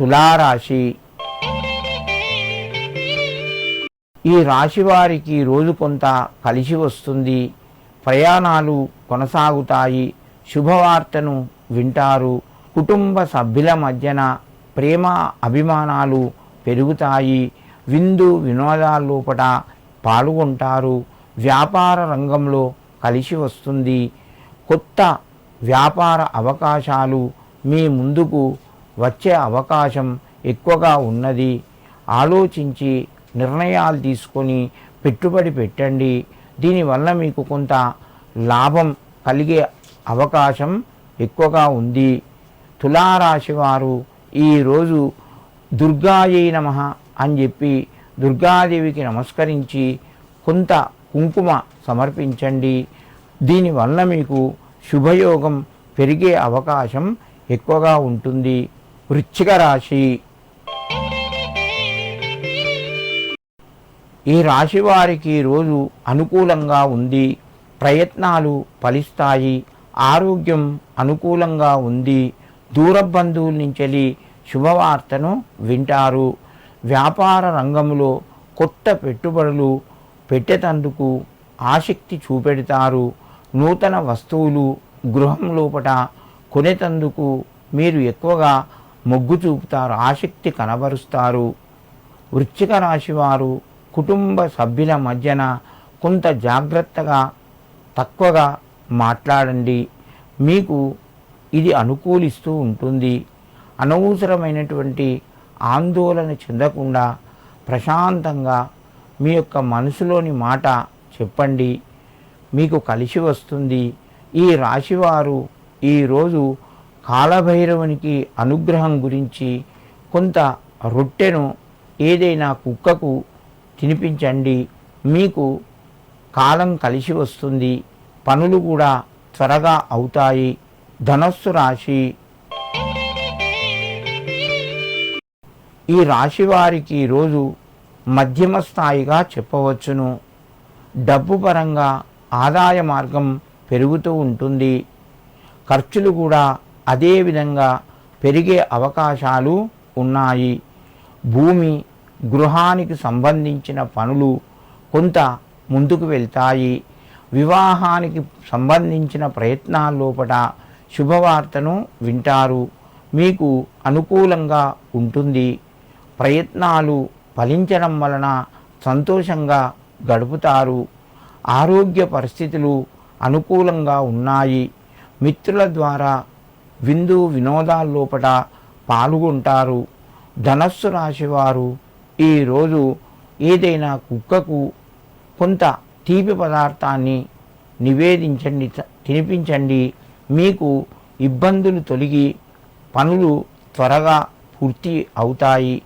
తులారాశి. ఈ రాశి వారికి రోజు కొంత కలిసి వస్తుంది. ప్రయాణాలు కొనసాగుతాయి. శుభవార్తను వింటారు. కుటుంబ సభ్యుల మధ్యన ప్రేమ అభిమానాలు పెరుగుతాయి. విందు వినోదాల లోపల పాల్గొంటారు. వ్యాపార రంగంలో కలిసి వస్తుంది. కొత్త వ్యాపార అవకాశాలు మీ ముందుకు వచ్చే అవకాశం ఎక్కువగా ఉన్నది. ఆలోచించి నిర్ణయాలు తీసుకొని పెట్టుబడి పెట్టండి. దీనివల్ల మీకు కొంత లాభం కలిగే అవకాశం ఎక్కువగా ఉంది. తులారాశి వారు ఈరోజు దుర్గాయై నమః అని చెప్పి దుర్గాదేవికి నమస్కరించి కొంత కుంకుమ సమర్పించండి. దీనివల్ల మీకు శుభయోగం పెరిగే అవకాశం ఎక్కువగా ఉంటుంది. వృశ్చిక రాశి. ఈ రాశి వారికి రోజు అనుకూలంగా ఉంది. ప్రయత్నాలు ఫలిస్తాయి. ఆరోగ్యం అనుకూలంగా ఉంది. దూర బంధువుల నుంచి శుభవార్తను వింటారు. వ్యాపార రంగంలో కొత్త పెట్టుబడులు పెట్టేటందుకు ఆసక్తి చూపెడతారు. నూతన వస్తువులు గృహం లోపల కొనేటందుకు మీరు ఎక్కువగా మొగ్గు చూపుతారు, ఆసక్తి కనబరుస్తారు. వృశ్చిక రాశి వారు కుటుంబ సభ్యుల మధ్యన కొంత జాగ్రత్తగా తక్కువగా మాట్లాడండి. మీకు ఇది అనుకూలిస్తూ ఉంటుంది. అనవసరమైనటువంటి ఆందోళన చెందకుండా ప్రశాంతంగా మీ యొక్క మనసులోని మాట చెప్పండి. మీకు కలిసి వస్తుంది. ఈ రాశివారు ఈరోజు కాలభైరవునికి అనుగ్రహం గురించి కొంత రొట్టెను ఏదైనా కుక్కకు తినిపించండి. మీకు కాలం కలిసి వస్తుంది. పనులు కూడా త్వరగా అవుతాయి. ధనస్సు రాశి. ఈ రాశి వారికి రోజు మధ్యమ స్థాయిగా చెప్పవచ్చును. డబ్బు పరంగా ఆదాయ మార్గం పెరుగుతూ ఉంటుంది. ఖర్చులు కూడా అదే విధంగా పెరిగే అవకాశాలు ఉన్నాయి. భూమి గృహానికి సంబంధించిన పనులు కొంత ముందుకు వెళ్తాయి. వివాహానికి సంబంధించిన ప్రయత్నాల లోపల శుభవార్తను వింటారు. మీకు అనుకూలంగా ఉంటుంది. ప్రయత్నాలు ఫలించడం వలన సంతోషంగా గడుపుతారు. ఆరోగ్య పరిస్థితులు అనుకూలంగా ఉన్నాయి. మిత్రుల ద్వారా విందు వినోదాల లోపల పాల్గొంటారు. ధనస్సు రాశివారు ఈరోజు ఏదైనా కుక్కకు కొంత తీపి పదార్థాన్ని నివేదించండి, తినిపించండి. మీకు ఇబ్బందులు తొలగి పనులు త్వరగా పూర్తి అవుతాయి.